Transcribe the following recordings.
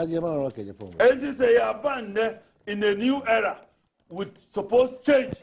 And this is a band in a new era with supposed change.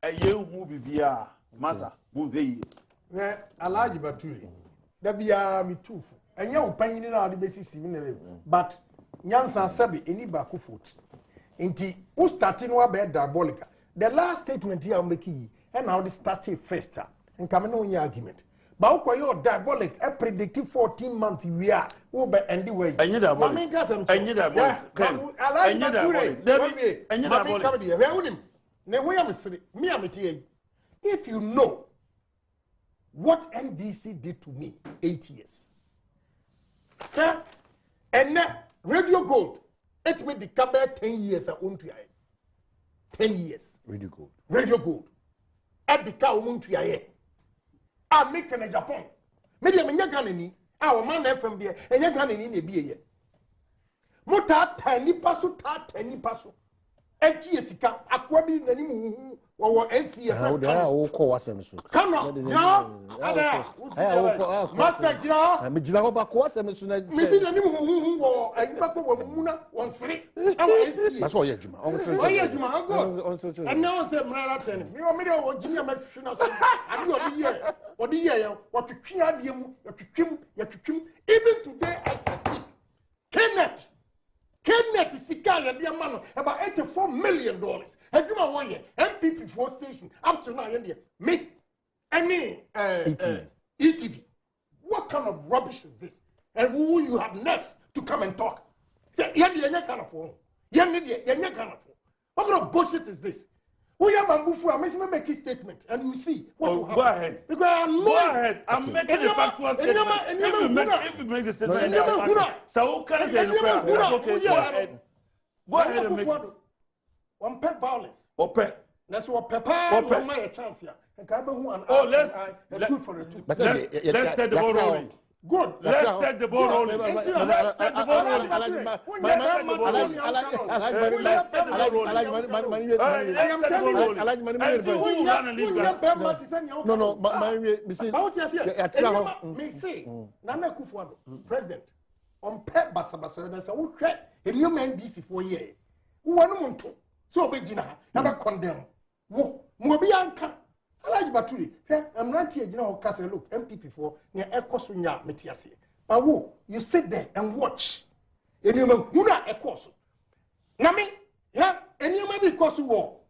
A young movie via Massa movie. Alhaji Baturi. That be me too. And you opinion on the basis, but Nyansa Sabi, any baku foot. Inti, who starting wa bed diabolical. The last statement here I'm making, and now the starting first, and coming on your argument. But who are diabolic? A predictive 14 months we are over and the way. I need a boy. I need a boy. I need a boy. If you know what NDC did to me 8 years, and now Radio Gold, it made the cabinet 10 years. I own 10 years. Radio Gold. Radio Gold. At the cow moon to I make an Agyapong. Maybe I'm a Ganani. Our man from there, and you're Ganani in a beer. Mota tiny passo, tiny passo. And Jessica, Aquabi, Nanimu, or NC. How they are all call us. Come on, Master Jar, I'm a Javaquas and Missing Nanimu or a Muna on three. That's all you and now say Marathon. You are middle of Junior Machine. And you are here. What the year, what to cheer you to trim, even today as I speak. Kenneth is Sikaya, dear man, about $84 million. And you are 1 year, MPP 4 station, up to now, India. Make any ETV. What kind of rubbish is this? And who you have nerves to come and talk? Say, you're kind of phone. You're kind of phone. What kind of bullshit is this? We have a move for a make a statement, and you see what will happen. Go ahead. Because I'm go ahead. I'm making a factual statement. If you make the statement, so who can say okay, go ahead. Go ahead and make it. One pet violence. Pet. That's what Pepper will make a chance here. Oh, let's set the ball rolling. Good. Let's set the ball rolling. Let's set the ball rolling. Nana Kufuor, President, on pet Basabasa, and so we create a new man DC for a year. One month, so big dinner, never condemn. Mobianka. Alhaji Baturi, I'm not here, you know, because look, MPP for near Ecosunya Metiasi. But you sit there and watch. And you know, who not Ecosu. Nami, yeah, and you may be Kosu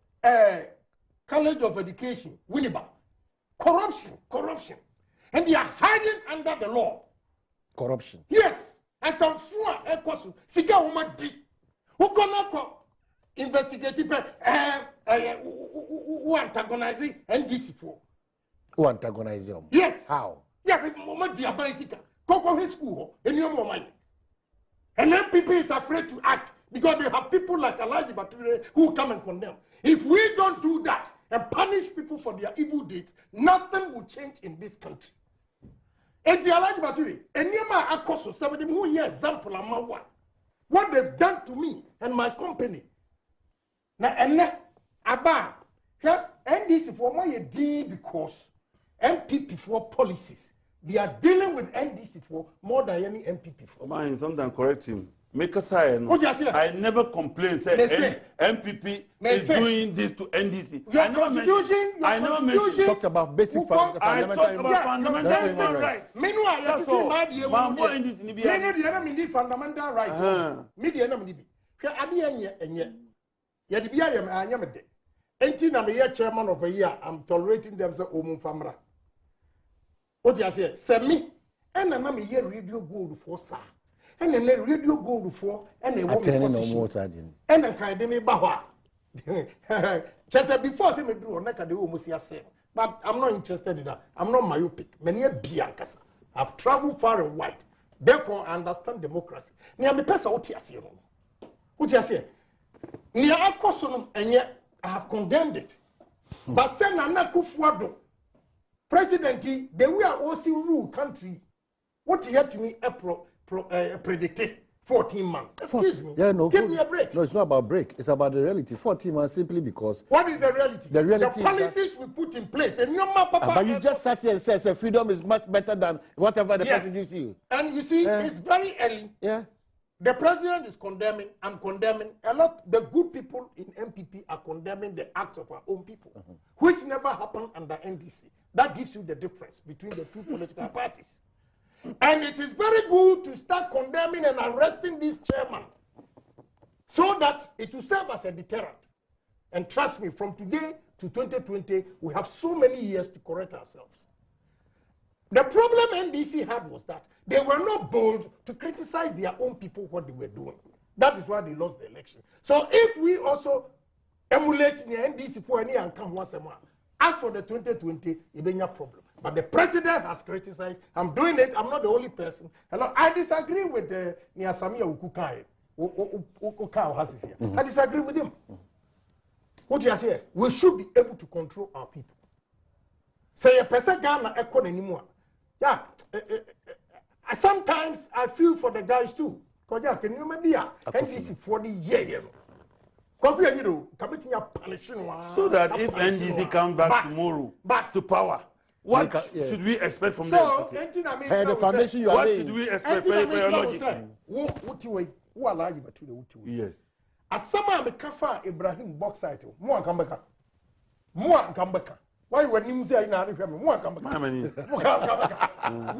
College of Education, Winneba. Corruption. And they are hiding under the law. Corruption. Yes, and some four Ecosu, Sika Uma D. Who cannot investigate who antagonizing NDC for? Who antagonize them? Yes. How? Yeah, but Mama Diabaisika, Coco his school, and your money. And then people is afraid to act because they have people like Alhaji Baturi who come and condemn. If we don't do that and punish people for their evil deeds, nothing will change in this country. And the Alhaji Baturi, and Yama Akoso, 70 who year example of what they've done to me and my company. Now, and Abba, NDC for my D because MPP for policies. They are dealing with NDC for more than any MPP for. Man, sometimes correct him. Make a sign. I never complain. Say MPP is doing this to NDC. I never mentioned. Talked about basic fundamental rights. Meanwhile, you have to see my dear fundamental rights. Media no need. Chairman of a year, I'm tolerating them so famra. What you say? Send me, and I'm a year radio gold for sir. And then radio gold for and a woman and a kind of me bawa. Just before say me do on the almost same. But I'm not interested in that. I'm not myopic. Many a biancasa. I've traveled far and wide. Therefore, I understand democracy. Near the person what you say. What you say? Near a question, and yet I have condemned it. But send Nana Kufuor, President, the way I also rule country. What you had to me predicted 14 months. Excuse me. Yeah, no. Give me a break. No, it's not about break. It's about the reality. 14 months simply because. What is the reality? The reality. The policies we put in place. And your papa. But you just sat here and said freedom is much better than whatever the person gives you. And you see, it's very early. Yeah. The president is condemning, I'm condemning. A lot, the good people in MPP are condemning the acts of our own people, which never happened under NDC. That gives you the difference between the two political parties. And it is very good to start condemning and arresting this chairman so that it will serve as a deterrent. And trust me, from today to 2020, we have so many years to correct ourselves. The problem NDC had was that they were not bold to criticize their own people what they were doing. That is why they lost the election. So if we also emulate the NDC for any outcome once a month, as for the 2020, it be no problem. But the president has criticized. I'm doing it. I'm not the only person. Hello, I disagree with the Niasamia Ukukai. I disagree with him. What you say? We should be able to control our people. Say a person Ghana echo anymore. Yeah. Sometimes I feel for the guys too. Because can you remember NDC 40 years? So that if NDC comes back tomorrow to power, what should we expect from them? Okay. The foundation you are what laying. should we expect for your logic? Yes. As someone kafa Ibrahim Boxite, more Kambeka. Why you when say na hwɛ me mo aka baka mo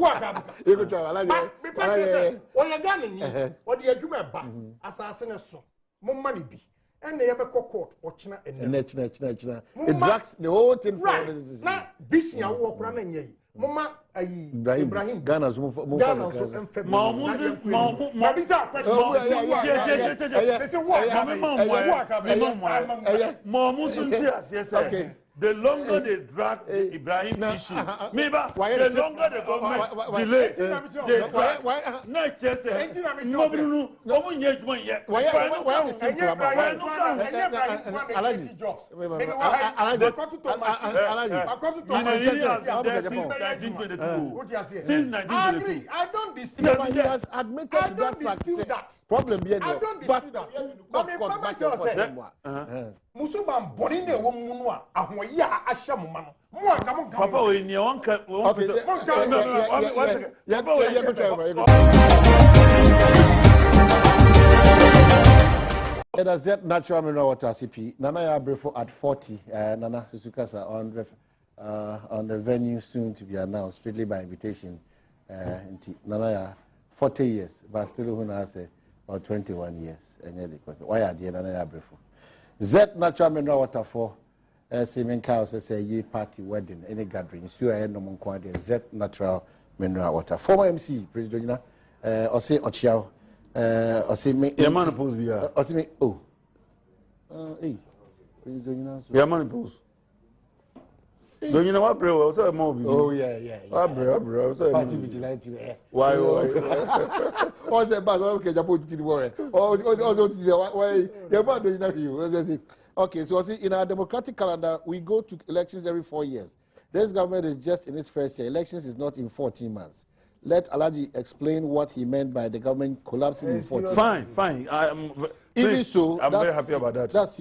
aka you go Alhaji me pɛ o ye Ghana ni o de adwuma ba asase ne so mo ma ne bi and na ye be court o kyena china it drags the whole thing for this na bishia wo kura na nyɛ mo ma ayi Ibrahim Ghana's mo the longer they drag the Ibrahim issue, the longer the government delay, they drag. Not just since 1922. I don't dispute that. He has admitted to that. Problem being I don't dispute that. Musubam borine wo mu a ahoyi a ahye mo ma no mo aka mo papa we ni won ka That's it, natural mineral water CP. Nana ya brefo at 40. Nana Susukasa on the venue soon to be announced, strictly by invitation. Nana ya 40 years, but still who knows or 21 years. Why are the Nana ya brefo? Z natural mineral water for Semen Cows say ye party wedding, any gathering. So I no more Z natural mineral water. Former MC, President or say Ochiao, or say me, your man pose be or say me, oh, hey, your man pose. Don't you know what, bro? So more. Oh, yeah. Bro. So party vigilante. Why? What's the buzz? Okay, Japan to the war. Why? Your man don't you. Okay, so see, in our democratic calendar, we go to elections every 4 years. This government is just in its first year. Elections is not in 14 months. Let Alhaji explain what he meant by the government collapsing in 14 months. Fine. Even so, I'm very happy about that. That's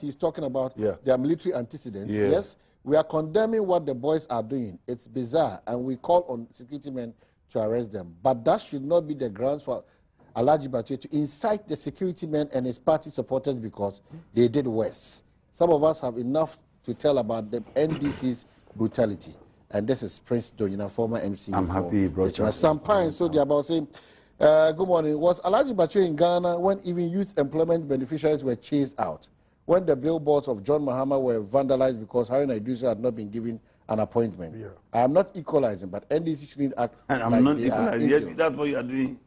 he's talking about their military antecedents. Yeah. Yes. We are condemning what the boys are doing. It's bizarre, and we call on security men to arrest them. But that should not be the grounds for Alhaji Baturi to incite the security men and his party supporters because they did worse. Some of us have enough to tell about the NDC's brutality. And this is Prince Donyina, former MC. I'm happy you brought up. Some pines, so they're about saying, good morning. Was Alhaji Baturi in Ghana when even youth employment beneficiaries were chased out? When the billboards of John Mahama were vandalized because Haruna Idrissa had not been given an appointment. Yeah. I am not equalizing, but NDC shouldn't act and I'm not equalizing. That's what you are doing.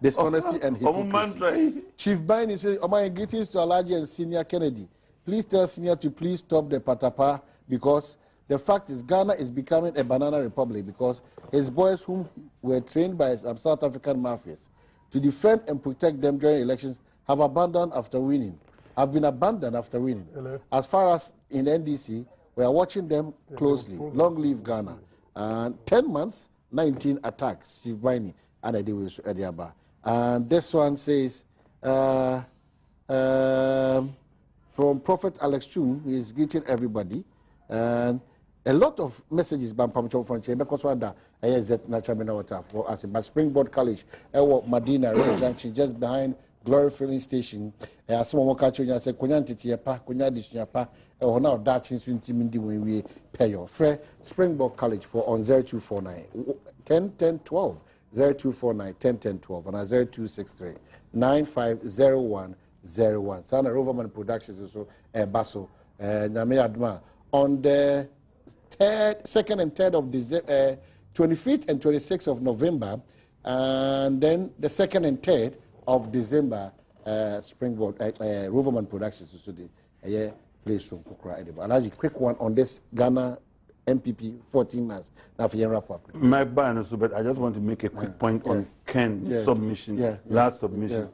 Dishonesty and hypocrisy. Chief Baini says, my greetings to Alhaji and Senior Kennedy. Please tell Senior to please stop the patapa because the fact is Ghana is becoming a banana republic because his boys whom were trained by some South African mafias to defend and protect them during elections have abandoned after winning. Have been abandoned after winning. Hello. As far as in NDC, we are watching them closely. Long live Ghana. And 10 months, 19 attacks. Shivani and Addo Ediaba. And this one says, from Prophet Alex Chung, he is greeting everybody. And a lot of messages by Pamcho from Chamber because one that is natural mineral water for us. But Springboard College, Medina Road Junction, just behind Glory Filling Station. As someone catch you and say, Kunyanti pa, Kunyadi pa, or now Dutchins Intimindi when we pay your fare. Springboard College for on 0249 10 10 12 0249 10 10 12 and 0263 950101. Sana Roverman Productions also Basso Nyame Adma on the 2nd and 3rd of December, 25th and 26th of November, and then the 2nd and 3rd of December, Springboard Roverman Productions also the place from Kukra Edible. Alhaji, quick one on this Ghana MPP 14 months. Now for your wrap up. My ban is, but I just want to make a quick point on Ken's submission, last submission.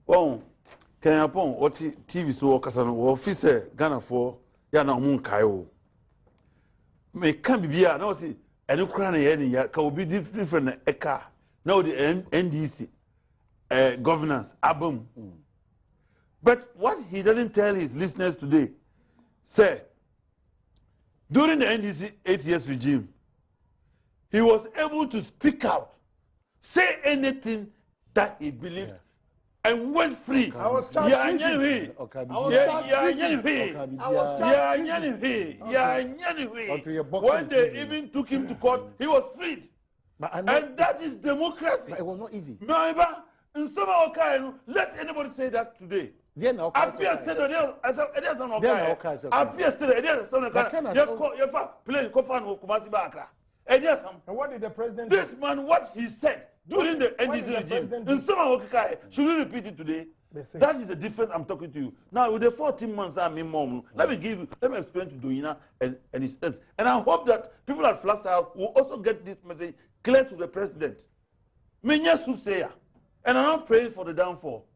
Well, Agyapong what TV so kasano officer Ghana for ya na mun kayo. Me can be bia na say enu kra na ye ni ya ka obi different eka. Now the NDC governance abum. But what he doesn't tell his listeners today, say during the NDC 8 years regime, he was able to speak out, say anything that he believed. And went free. I was when they even took him to court, he was freed. And that is democracy. But it was not easy. In some okay, let anybody say that today. Appear said and what did the president this man, what he said during the NDC regime, in some should we repeat it today? That is the difference I'm talking to you. Now, with the 14 months I'm in mom, let me explain to Doina and his steps. And I hope that people at Flagstaff House will also get this message clear to the president. Menya Susaya. And I'm not praying for the downfall.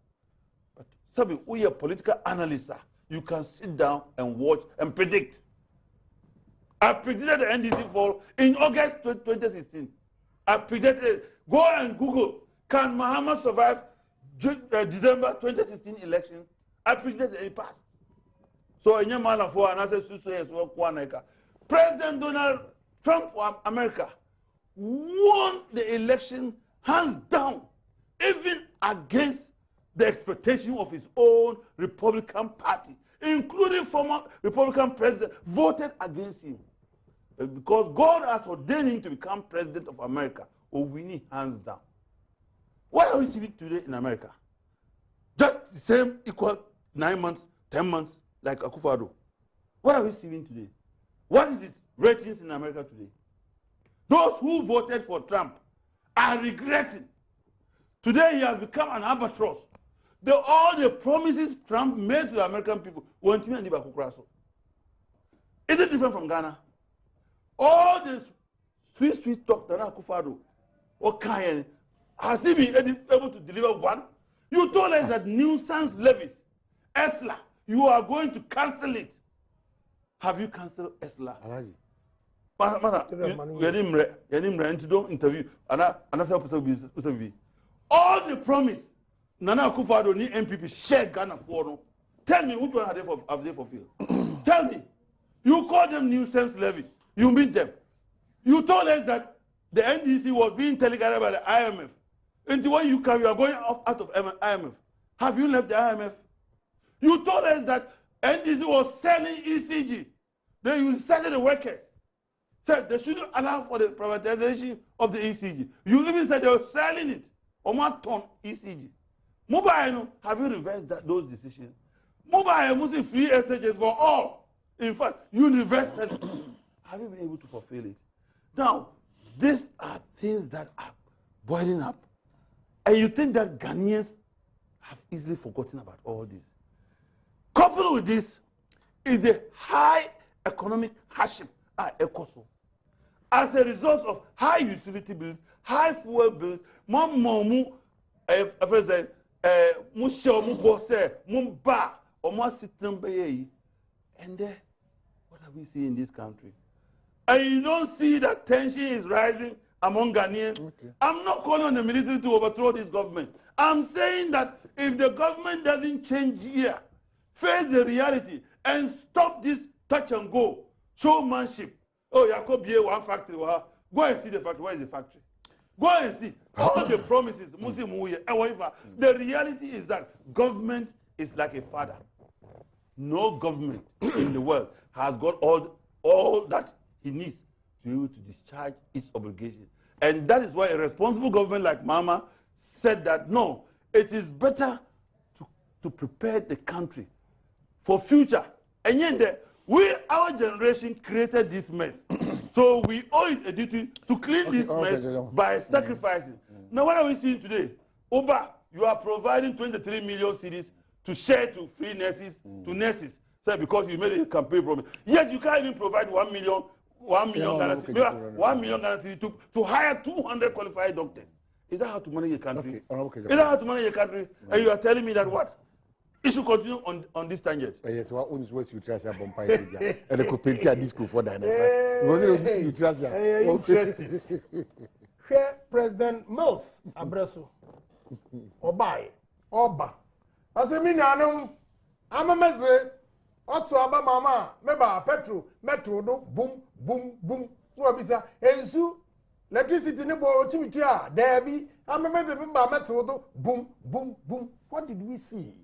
But Sabi, we are political analysts. You can sit down and watch and predict. I predicted the NDC fall in August 2016. I predicted, go and Google, can Mahama survive December 2016 election? I predicted it passed. So, President Donald Trump of America won the election hands down, even against the expectation of his own Republican Party, including former Republican president, voted against him. Because God has ordained him to become president of America, or winning hands down. What are we seeing today in America? Just the same equal 9 months, 10 months, like Akufo-Addo. What are we seeing today? What is his ratings in America today? Those who voted for Trump are regretting. Today he has become an albatross. All the promises Trump made to the American people won't even be Bakukraso. Is it different from Ghana? All this sweet talk that Akufo-Addo or has he been able to deliver one? You told us that nuisance levies, ESLA, you are going to cancel it. Have you cancelled ESLA? Interview. All the promise Nana Akufo-Addo ni MPP share Ghana for. Tell me which one have they fulfilled? Tell me. You call them nuisance levy. You meet them. You told us that the NDC was being teleguided by the IMF. And when you are going out of IMF. Have you left the IMF? You told us that NDC was selling ECG. Then you started the workers. Said they shouldn't allow for the privatization of the ECG. You even said they were selling it. On 1 ton ECG. Mobile, have you reversed those decisions? Mobile must free SHS for all. In fact, you reversed it. Have you been able to fulfill it? Now, these are things that are boiling up. And you think that Ghanaians have easily forgotten about all this. Coupled with this is the high economic hardship at ECOSO. As a result of high utility bills, high fuel bills, and then, what are we seeing in this country? And you don't see that tension is rising among Ghanaians. Okay. I'm not calling on the military to overthrow this government. I'm saying that if the government doesn't change here, face the reality, and stop this touch and go showmanship. Oh, Yakob, one factory. Go and see the factory. Where is the factory? Go and see. All the promises, the reality is that government is like a father. No government in the world has got all that he needs to be able to discharge its obligation. And that is why a responsible government like Mama said that no, it is better to prepare the country for future. And yet, our generation created this mess. So we owe it a duty to clean this mess by sacrificing. Now, what are we seeing today? Oba, you are providing 23 million cedis to share to free nurses, to nurses, so because you made a campaign promise. Yet you can't even provide 1 million guarantee to hire 200 qualified doctors. Is that how to manage a country? Is that how to manage a country? And you are telling me that what? It should continue on this tangent. Yes, what only was you try to bumpy and the competitor disco for dinosaur. Was it you trust? Interesting. President Mills Abreso. Oba. As a minimum, I'm a message. Otu aba mama, meba petrol, metro do boom, boom, boom. So bisa ensu electricity ne bo chimitu a debi. I'm a metro do boom, boom, boom. What did we see?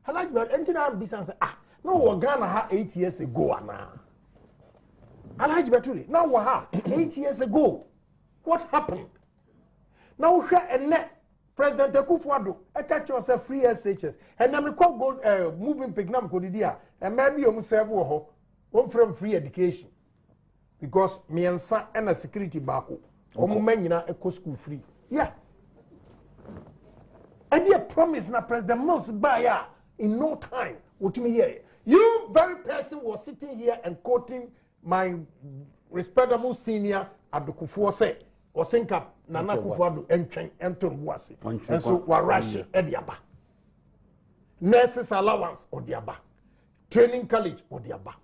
Alhaji Baturi, anything I bisa say no Ghana ha 8 years ago ana. Alhaji Baturi, now we ha 8 years ago. What happened? Now we share a net. President Akufo-Addo, catch yourself free SHS. And I'm called gold moving pignam codidia. And maybe you must serve one from free education. Because me and son and a security bako. Omumenina eco school free. Yeah. And you promise na President Mills buy in no time. What me here? You very person was sitting here and quoting my respectable senior Addo Kufuor said. Osinka Nana Akufo-Addo entwen enton wase and so wa rush ediaba nurses allowance odiaba training college odiaba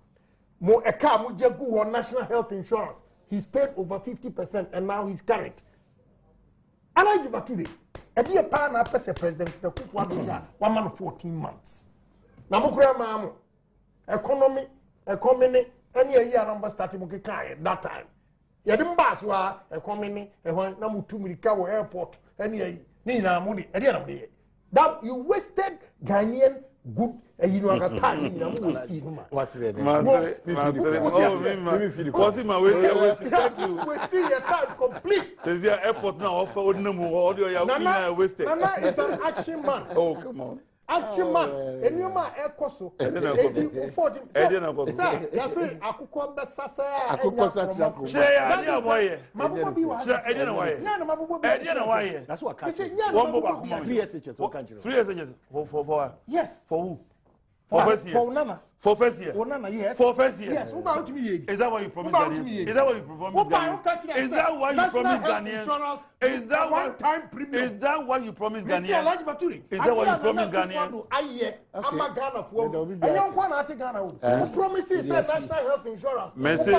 mo eka mo jegu on national health insurance he's paid over 50% and now he's current Alhaji Baturi edi pa na pese president Akufo-Addo ya 114 months na mo kura ma mo economy any year number starting mo kekai that time Yadim Baswa, a coming, na mutumika or airport, any Nina Moody, at the end of the day. That you wasted Ghanaian good, you know, a time in the what's it? Was it my way? Thank you. Wasting your time complete. There's your airport now, offer no more audio. Nana wasted. Nana is an action man. Oh, come on. Action man, and you ma ekoso. 1840. Yes, akuko besasa. Akuko saksa. Say ya boy. Mabubo bi wa. Say e na why. Na mabubo bi. E na why. That's what I say. One boba come 3 SHS what country? 3 SHS for yes. For who? For first year. For Nana. For first year. For Nana, yes. For first year. Yes. Who about me? Is that what you promised Ghanaians? Is that what you promised Ghanaians? Is that what you promised Ghanaians? Is that what time premium? Is that what you promised Ghanaians? Alhaji Baturi. Is that what you promised Ghanaians? Aye, I'm a Ghana for. I don't want to Ghana. Who promises national health insurance? Message,